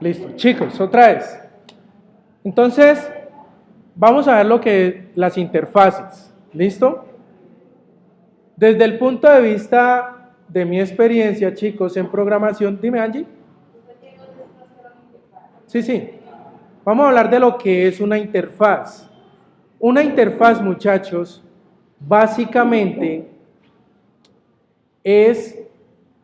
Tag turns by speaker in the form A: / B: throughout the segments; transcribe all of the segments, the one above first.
A: Listo, chicos, otra vez. Entonces, vamos a ver lo que las interfaces. ¿Listo? Desde el punto de vista de mi experiencia, chicos, en programación, dime Angie. Sí, sí. Vamos a hablar de lo que es una interfaz. Una interfaz, muchachos, básicamente es,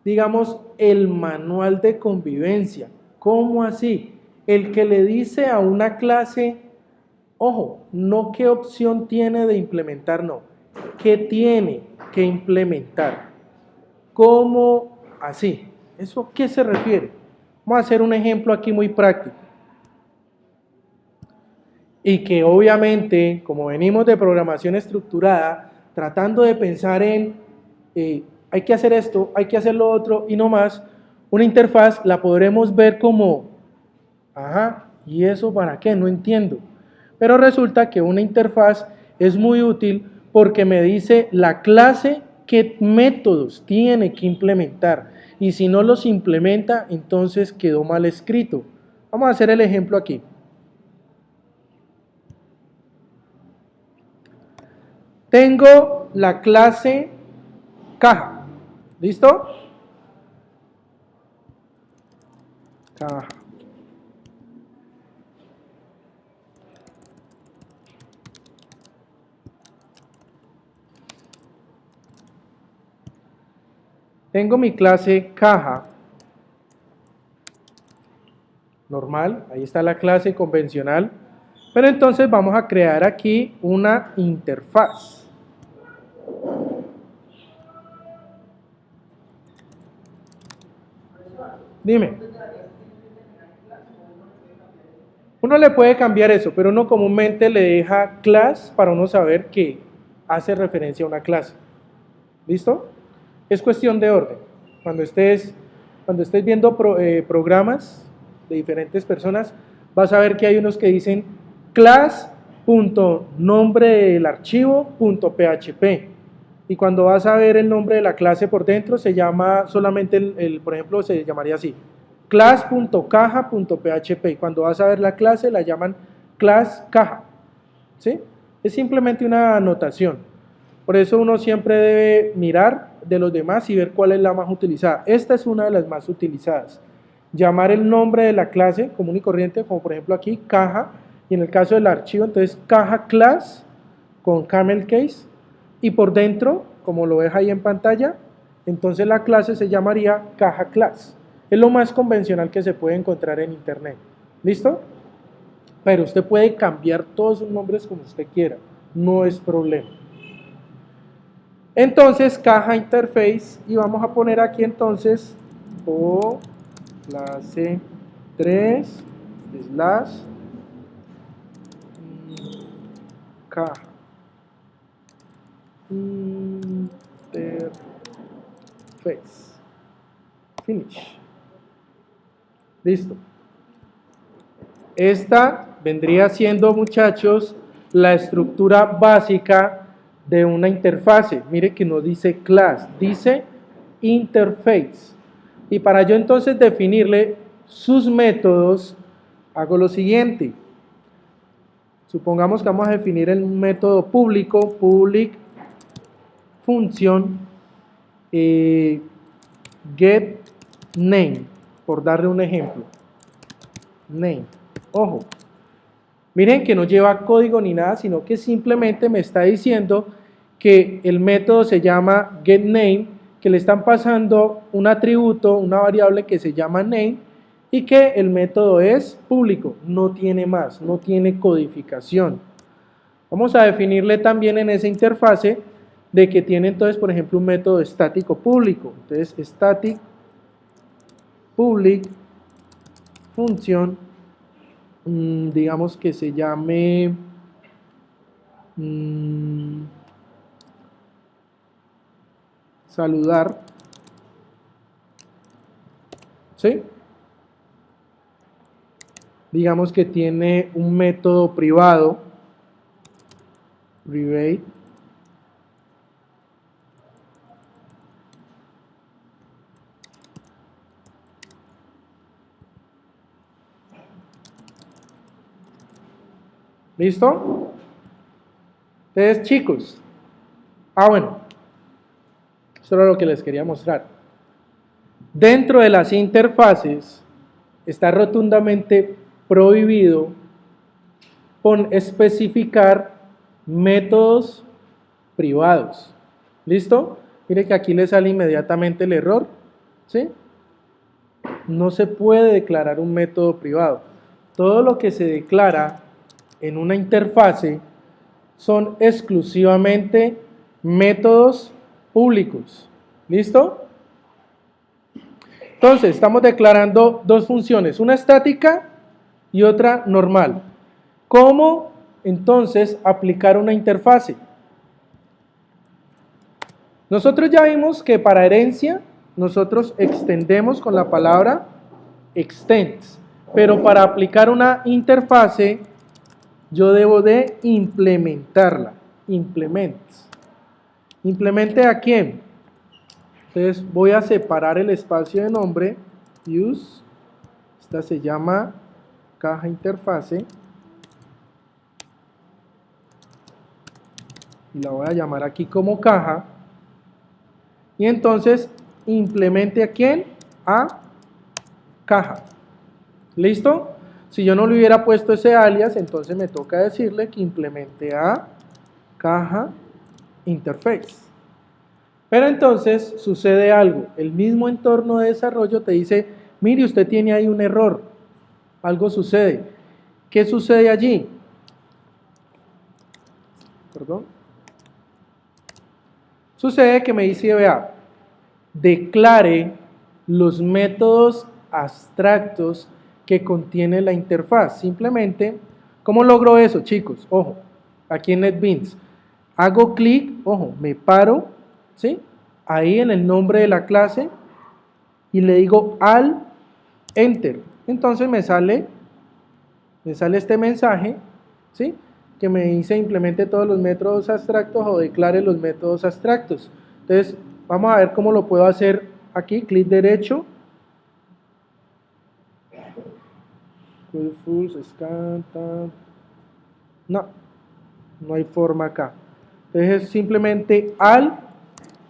A: digamos, el manual de convivencia. ¿Cómo así? El que le dice a una clase, ojo, no qué opción tiene de implementar, no, qué tiene que implementar. ¿Cómo así? ¿Eso a qué se refiere? Vamos a hacer un ejemplo aquí muy práctico. Y que obviamente, como venimos de programación estructurada, tratando de pensar en hay que hacer esto, hay que hacer lo otro y no más, una interfaz la podremos ver como, ajá, ¿y eso para qué? No entiendo. Pero resulta que una interfaz es muy útil porque me dice la clase qué métodos tiene que implementar. Y si no los implementa, entonces quedó mal escrito. Vamos a hacer el ejemplo aquí. Tengo la clase caja. ¿Listo? Caja. Tengo mi clase caja normal, ahí está la clase convencional, pero entonces vamos a crear aquí una interfaz. Dime. Uno le puede cambiar eso, pero uno comúnmente le deja class para uno saber que hace referencia a una clase. ¿Listo? Es cuestión de orden. Cuando estés viendo programas de diferentes personas, vas a ver que hay unos que dicen class.nombre del archivo.php. Y cuando vas a ver el nombre de la clase por dentro, se llama solamente, por ejemplo, se llamaría así, class.caja.php. Y cuando vas a ver la clase, la llaman class caja. ¿Sí? Es simplemente una anotación. Por eso uno siempre debe mirar de los demás y ver cuál es la más utilizada. Esta es una de las más utilizadas. Llamar el nombre de la clase común y corriente, como por ejemplo aquí, caja, y en el caso del archivo, entonces caja class con camel case, y por dentro, como lo ves ahí en pantalla, entonces la clase se llamaría caja class. Es lo más convencional que se puede encontrar en internet. ¿Listo? Pero usted puede cambiar todos sus nombres como usted quiera, no es problema. Entonces, caja interface, y vamos a poner aquí entonces o clase 3 slash caja interface finish. Listo. Esta vendría siendo, muchachos, la estructura básica de una interfase. Mire que no dice class, dice interface. Y para yo entonces definirle sus métodos, hago lo siguiente. Supongamos que vamos a definir el método público, public función get name, por darle un ejemplo. Name. Ojo, miren que no lleva código ni nada, sino que simplemente me está diciendo que el método se llama getName, que le están pasando un atributo, una variable que se llama name, y que el método es público, no tiene más, no tiene codificación. Vamos a definirle también en esa interfase de que tiene entonces, por ejemplo, un método estático público. Entonces, static public función, digamos que se llame saludar, ¿sí? Digamos que tiene un método privado, private, ¿Listo? Entonces, chicos, bueno, eso era lo que les quería mostrar. Dentro de las interfaces está rotundamente prohibido especificar métodos privados. ¿Listo? Mire que aquí le sale inmediatamente el error, ¿sí? No se puede declarar un método privado. Todo lo que se declara en una interfase son exclusivamente métodos públicos. ¿Listo? Entonces, estamos declarando dos funciones, una estática y otra normal. ¿Cómo entonces aplicar una interfase? Nosotros ya vimos que para herencia nosotros extendemos con la palabra extends, pero para aplicar una interfase yo debo de implementarla. ¿Implemente a quién? Entonces voy a separar el espacio de nombre, use, esta se llama caja interfase, y la voy a llamar aquí como caja, y entonces implemente a quién? A caja. ¿Listo? Si yo no le hubiera puesto ese alias, entonces me toca decirle que implemente a caja interface. Pero entonces sucede algo, el mismo entorno de desarrollo te dice, mire, usted tiene ahí un error, algo sucede. ¿Qué sucede allí? Perdón. Sucede que me dice, vea, declare los métodos abstractos que contiene la interfaz. Simplemente, ¿cómo logro eso, chicos? Ojo, aquí en NetBeans, hago clic, ojo, me paro, ¿sí? Ahí en el nombre de la clase y le digo al enter. Entonces me sale este mensaje, ¿sí? Que me dice implemente todos los métodos abstractos o declare los métodos abstractos. Entonces, vamos a ver cómo lo puedo hacer aquí, clic derecho. No hay forma acá. Entonces, simplemente al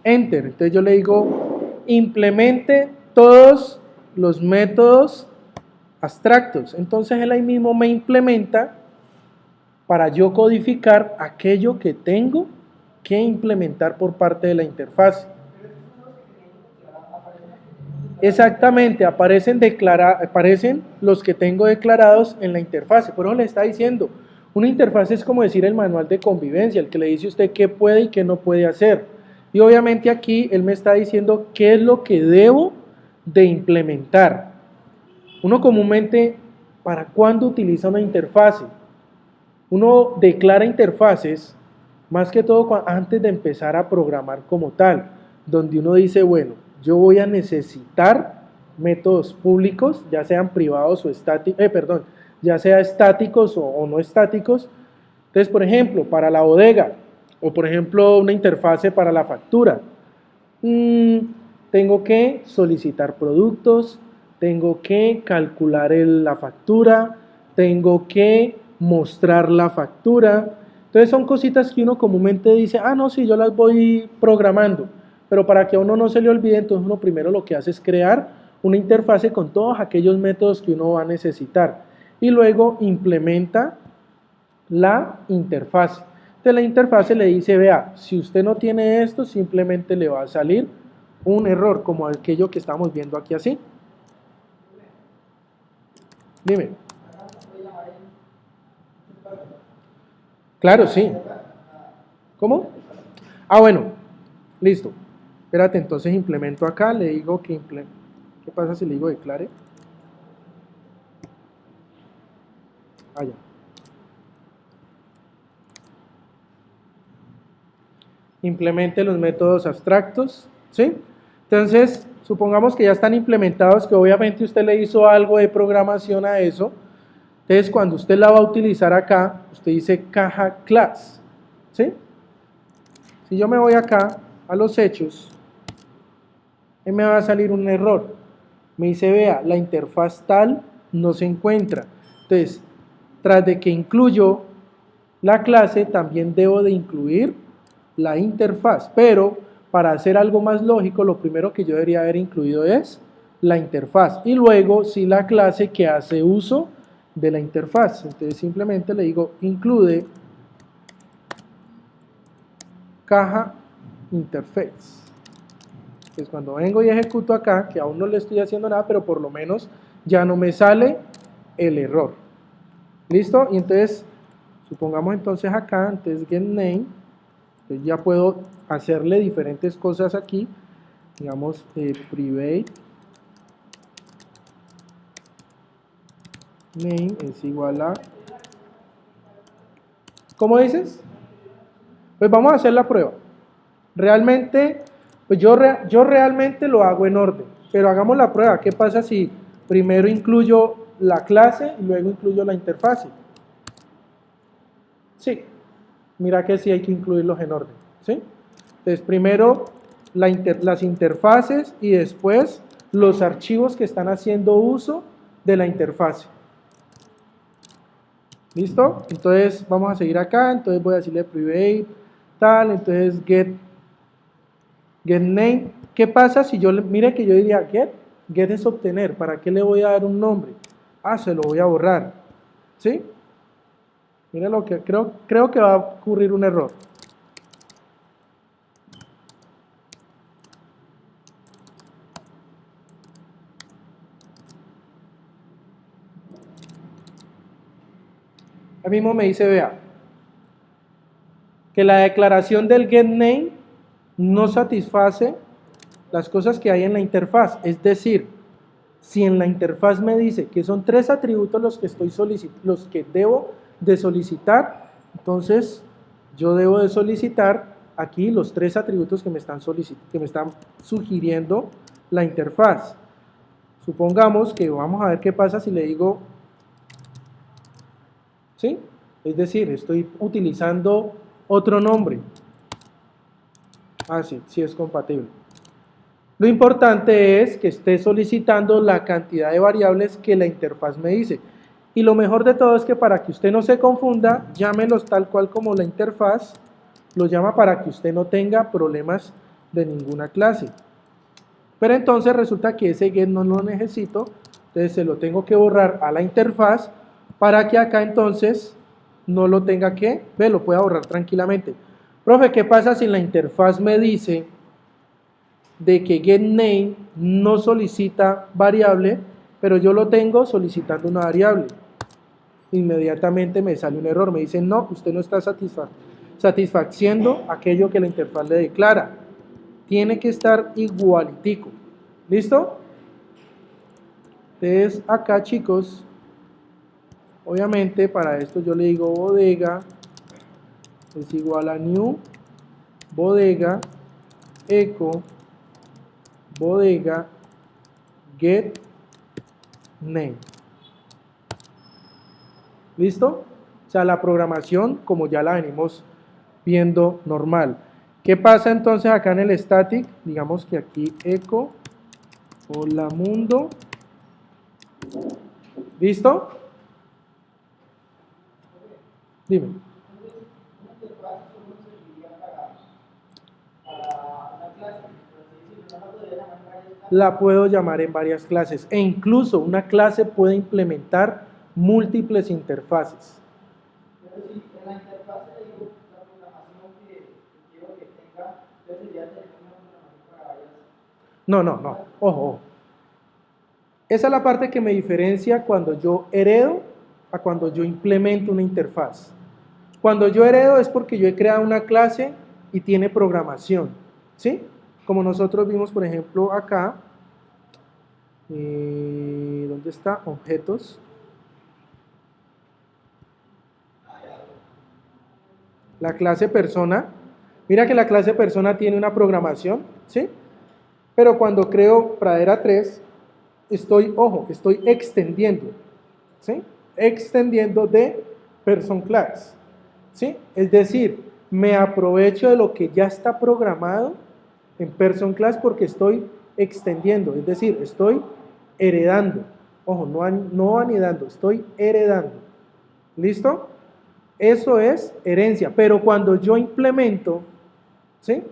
A: enter. Entonces yo le digo implemente todos los métodos abstractos. Entonces él ahí mismo me implementa para yo codificar aquello que tengo que implementar por parte de la interfaz. Exactamente, aparecen los que tengo declarados en la interfaz. Por eso le está diciendo, una interfaz es como decir el manual de convivencia, el que le dice a usted qué puede y qué no puede hacer. Y obviamente aquí él me está diciendo qué es lo que debo de implementar. Uno comúnmente, ¿para cuándo utiliza una interfase? Uno declara interfaces más que todo antes de empezar a programar como tal, donde uno dice, bueno, yo voy a necesitar métodos públicos, ya sean privados o estáticos, ya sea estáticos o no estáticos. Entonces, por ejemplo, para la bodega, o por ejemplo, una interfase para la factura, tengo que solicitar productos, tengo que calcular la factura, tengo que mostrar la factura. Entonces son cositas que uno comúnmente dice, no, sí, yo las voy programando, pero para que a uno no se le olvide, entonces uno primero lo que hace es crear una interfase con todos aquellos métodos que uno va a necesitar y luego implementa la interfase. Entonces la interfase le dice, vea, si usted no tiene esto, simplemente le va a salir un error, como aquello que estamos viendo aquí así. Dime. Claro, sí. ¿Cómo? Bueno, listo. Espérate, entonces implemento acá, le digo que ¿qué pasa si le digo declare? Ya. Implemente los métodos abstractos, ¿sí? Entonces, supongamos que ya están implementados, que obviamente usted le hizo algo de programación a eso. Entonces, cuando usted la va a utilizar acá, usted dice caja class, ¿sí? Si yo me voy acá a los hechos, me va a salir un error. Me dice, vea, la interfaz tal no se encuentra. Entonces, tras de que incluyo la clase también debo de incluir la interfaz, pero para hacer algo más lógico, lo primero que yo debería haber incluido es la interfaz y luego sí la clase que hace uso de la interfaz. Entonces simplemente le digo include caja interface. Entonces cuando vengo y ejecuto acá, que aún no le estoy haciendo nada, pero por lo menos ya no me sale el error. ¿Listo? Y entonces, supongamos entonces acá, entonces getName, entonces ya puedo hacerle diferentes cosas aquí, digamos private name es igual a, ¿cómo dices? Pues vamos a hacer la prueba. Realmente, pues yo realmente lo hago en orden, pero hagamos la prueba. ¿Qué pasa si primero incluyo la clase y luego incluyo la interfaz? Sí, mira que sí hay que incluirlos en orden, ¿sí? Entonces primero las interfaces y después los archivos que están haciendo uso de la interfaz. ¿Listo? Entonces vamos a seguir acá, entonces voy a decirle private, tal, entonces getName. ¿Qué pasa si yo, mire que yo diría get es obtener, ¿para qué le voy a dar un nombre? Ah, se lo voy a borrar, ¿sí? Mira lo que creo que va a ocurrir un error. Ahí mismo me dice, vea, que la declaración del getName no satisface las cosas que hay en la interfaz. Es decir, si en la interfaz me dice que son 3 atributos los que debo de solicitar, entonces yo debo de solicitar aquí los 3 atributos que me están sugiriendo la interfaz. Supongamos que vamos a ver qué pasa si le digo, ¿sí? Es decir, estoy utilizando otro nombre. Ah, sí, sí es compatible. Lo importante es que esté solicitando la cantidad de variables que la interfaz me dice. Y lo mejor de todo es que para que usted no se confunda, llámelos tal cual como la interfaz lo llama para que usted no tenga problemas de ninguna clase. Pero entonces resulta que ese get no lo necesito, entonces se lo tengo que borrar a la interfaz para que acá entonces no lo tenga que, lo pueda borrar tranquilamente. Profe, ¿qué pasa si la interfaz me dice de que getName no solicita variable, pero yo lo tengo solicitando una variable? Inmediatamente me sale un error, me dice no, usted no está satisfaciendo aquello que la interfaz le declara. Tiene que estar igualitico. ¿Listo? Entonces acá, chicos, obviamente para esto yo le digo bodega es igual a new bodega echo bodega get name. ¿Listo? O sea, la programación como ya la venimos viendo normal. ¿Qué pasa entonces acá en el static? Digamos que aquí echo hola mundo. ¿Listo? Dime. La puedo llamar en varias clases e incluso una clase puede implementar múltiples interfaces. Pero si en la interfaz le digo la programación que quiero que tenga, entonces sería tener una programación para varias. No, ojo. Esa es la parte que me diferencia cuando yo heredo a cuando yo implemento una interfaz. Cuando yo heredo es porque yo he creado una clase y tiene programación, ¿sí? Como nosotros vimos, por ejemplo, acá, ¿dónde está? Objetos. La clase persona. Mira que la clase persona tiene una programación, ¿sí? Pero cuando creo pradera 3, estoy extendiendo, ¿sí? Extendiendo de person class, ¿sí? Es decir, me aprovecho de lo que ya está programado en person class porque estoy extendiendo, es decir, estoy heredando. Ojo, no anidando, estoy heredando. ¿Listo? Eso es herencia, pero cuando yo implemento, ¿sí?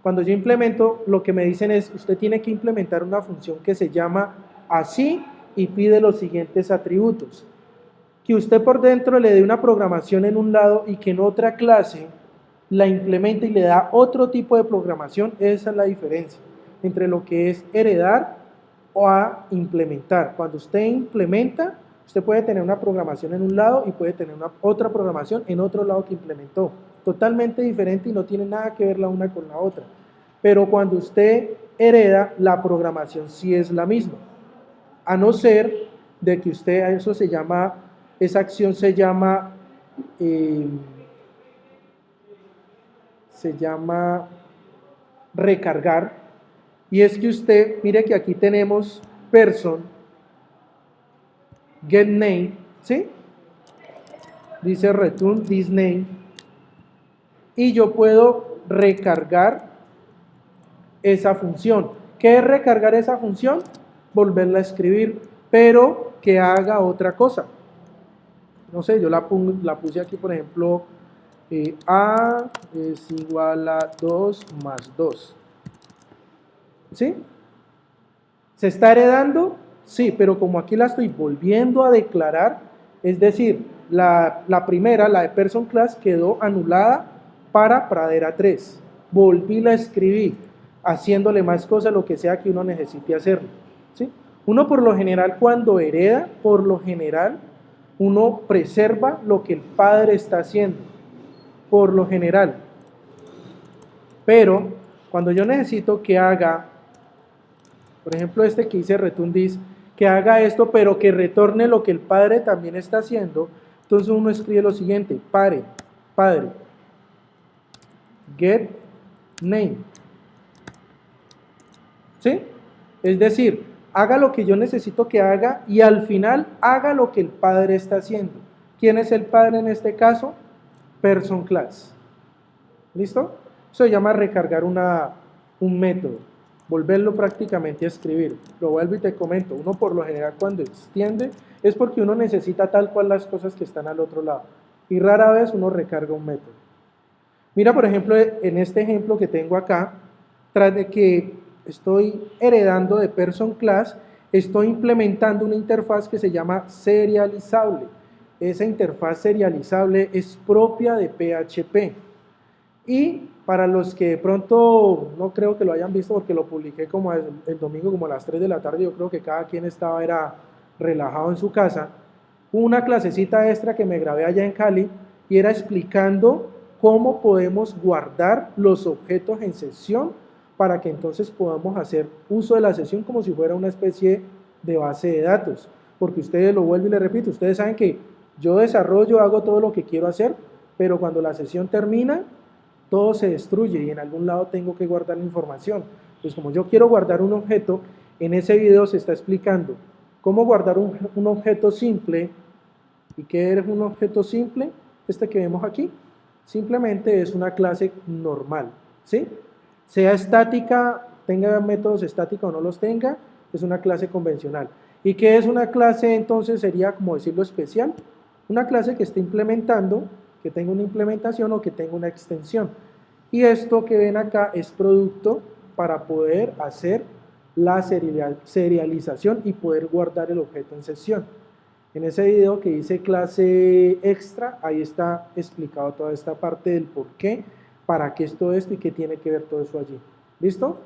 A: Cuando yo implemento, lo que me dicen es, usted tiene que implementar una función que se llama así y pide los siguientes atributos. Que usted por dentro le dé una programación en un lado y que en otra clase la implemente y le da otro tipo de programación, esa es la diferencia entre lo que es heredar o a implementar. Cuando usted implementa, usted puede tener una programación en un lado y puede tener otra programación en otro lado que implementó. Totalmente diferente y no tiene nada que ver la una con la otra. Pero cuando usted hereda, la programación sí es la misma. A no ser de que usted, eso se llama, esa acción se llama recargar, y es que usted, mire que aquí tenemos person, get name, ¿sí? Dice return this name, y yo puedo recargar esa función. ¿Qué es recargar esa función? Volverla a escribir, pero que haga otra cosa. No sé, yo la puse aquí, por ejemplo, A es igual a 2 más 2. ¿Sí? ¿Se está heredando? Sí, pero como aquí la estoy volviendo a declarar, es decir, la primera, la de person class, quedó anulada para pradera 3. Volví la escribí, haciéndole más cosas, lo que sea que uno necesite hacerlo. ¿Sí? Uno por lo general cuando hereda, por lo general, uno preserva lo que el padre está haciendo, por lo general. Pero cuando yo necesito que haga, por ejemplo este que dice return this, que haga esto pero que retorne lo que el padre también está haciendo, entonces uno escribe lo siguiente, padre, get name. ¿Sí? Es decir, haga lo que yo necesito que haga y al final haga lo que el padre está haciendo. ¿Quién es el padre en este caso? Person class. ¿Listo? Eso se llama recargar un método, volverlo prácticamente a escribir. Lo vuelvo y te comento, uno por lo general cuando extiende es porque uno necesita tal cual las cosas que están al otro lado y rara vez uno recarga un método. Mira, por ejemplo, en este ejemplo que tengo acá, tras de que estoy heredando de person class, estoy implementando una interfaz que se llama serializable. Esa interfaz serializable es propia de PHP. Y para los que de pronto no creo que lo hayan visto porque lo publiqué como el domingo como a las 3 de la tarde, yo creo que cada quien era relajado en su casa, una clasecita extra que me grabé allá en Cali y era explicando cómo podemos guardar los objetos en sesión para que entonces podamos hacer uso de la sesión como si fuera una especie de base de datos, porque ustedes, lo vuelvo y les repito, ustedes saben que yo desarrollo, hago todo lo que quiero hacer, pero cuando la sesión termina, todo se destruye y en algún lado tengo que guardar la información. Entonces, como yo quiero guardar un objeto, en ese video se está explicando cómo guardar un objeto simple. ¿Y qué es un objeto simple? Este que vemos aquí. Simplemente es una clase normal, ¿sí? Sea estática, tenga métodos estáticos o no los tenga, es una clase convencional. ¿Y qué es una clase entonces? Sería como decirlo especial. Una clase que esté implementando, que tenga una implementación o que tenga una extensión. Y esto que ven acá es producto para poder hacer la serialización y poder guardar el objeto en sesión. En ese video que dice clase extra, ahí está explicado toda esta parte del por qué, para qué es todo esto y qué tiene que ver todo eso allí. ¿Listo?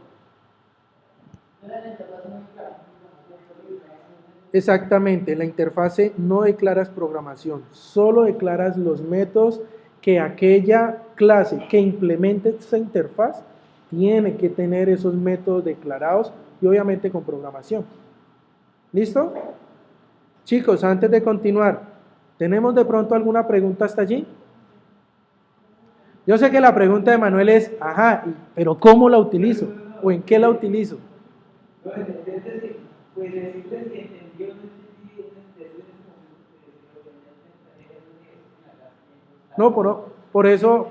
A: Exactamente, la interfase no declaras programación, solo declaras los métodos que aquella clase que implemente esa interfaz tiene que tener esos métodos declarados y obviamente con programación. ¿Listo? Chicos, antes de continuar, ¿tenemos de pronto alguna pregunta hasta allí? Yo sé que la pregunta de Manuel es, ajá, pero ¿cómo la utilizo? ¿O en qué la utilizo? No, por eso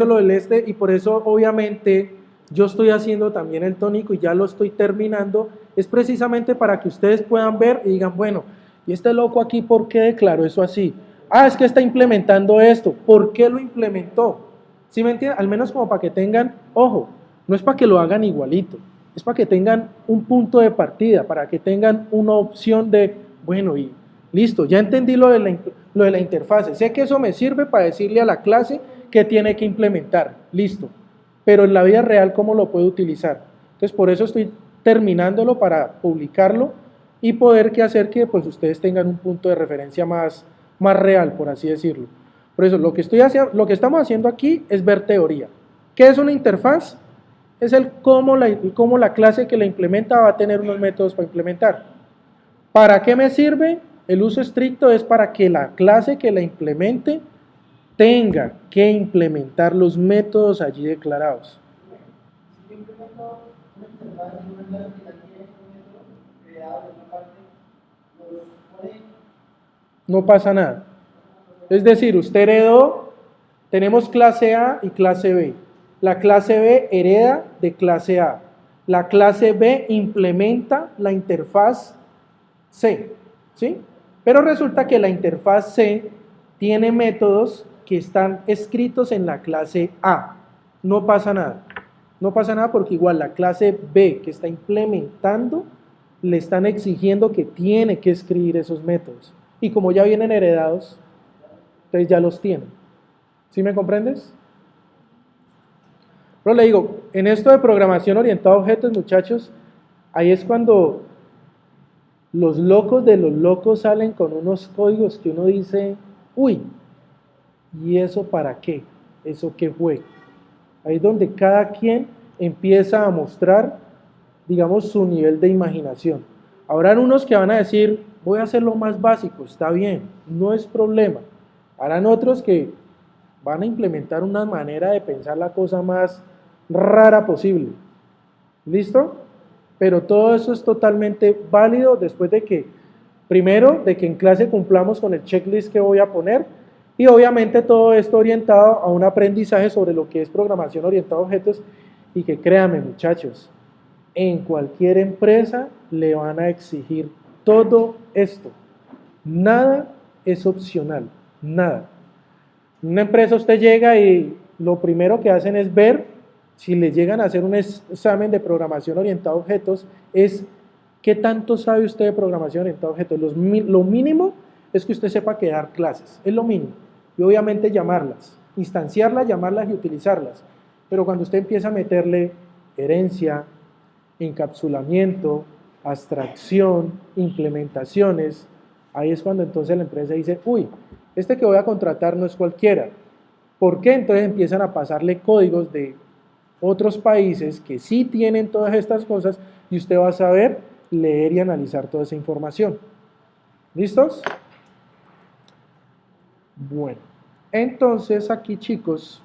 A: lo del este y por eso obviamente yo estoy haciendo también el tónico y ya lo estoy terminando, es precisamente para que ustedes puedan ver y digan, bueno, ¿y este loco aquí por qué declaró eso así? Ah, es que está implementando esto. ¿Por qué lo implementó? ¿Sí me entienden? Al menos como para que tengan, ojo, no es para que lo hagan igualito, es para que tengan un punto de partida, para que tengan una opción de, bueno, y listo, ya entendí lo de la interfase, sé que eso me sirve para decirle a la clase que tiene que implementar, listo, pero en la vida real, ¿cómo lo puedo utilizar? Entonces, por eso estoy terminándolo para publicarlo y poder hacer que pues, ustedes tengan un punto de referencia más real, por así decirlo. Por eso, lo que estamos haciendo aquí es ver teoría. ¿Qué es una interfaz? Es el cómo la clase que la implementa va a tener unos métodos para implementar. ¿Para qué me sirve? El uso estricto es para que la clase que la implemente tenga que implementar los métodos allí declarados. No pasa nada. Es decir, usted heredó, tenemos clase A y clase B. La clase B hereda de clase A. La clase B implementa la interfaz C, ¿sí? Pero resulta que la interfaz C tiene métodos que están escritos en la clase A. No pasa nada. No pasa nada porque igual la clase B que está implementando le están exigiendo que tiene que escribir esos métodos. Y como ya vienen heredados, entonces ya los tienen. ¿Sí me comprendes? Pero le digo, en esto de programación orientada a objetos, muchachos, ahí es cuando los locos de los locos salen con unos códigos que uno dice, uy, ¿y eso para qué? ¿Eso qué fue? Ahí es donde cada quien empieza a mostrar, digamos, su nivel de imaginación. Habrán unos que van a decir, voy a hacer lo más básico, está bien, no es problema. Habrán otros que van a implementar una manera de pensar la cosa más rara posible. ¿Listo? Pero todo eso es totalmente válido después de que, primero, de que en clase cumplamos con el checklist que voy a poner y obviamente todo esto orientado a un aprendizaje sobre lo que es programación orientada a objetos y que créanme muchachos, en cualquier empresa le van a exigir todo esto. Nada es opcional, nada. En una empresa usted llega y lo primero que hacen es ver si le llegan a hacer un examen de programación orientada a objetos, es qué tanto sabe usted de programación orientada a objetos. Lo mínimo es que usted sepa que dar clases, es lo mínimo. Y obviamente llamarlas, instanciarlas, llamarlas y utilizarlas. Pero cuando usted empieza a meterle herencia, encapsulamiento, abstracción, implementaciones, ahí es cuando entonces la empresa dice, uy, este que voy a contratar no es cualquiera. ¿Por qué? Entonces empiezan a pasarle códigos de otros países que sí tienen todas estas cosas y usted va a saber leer y analizar toda esa información. ¿Listos? Bueno, entonces aquí chicos,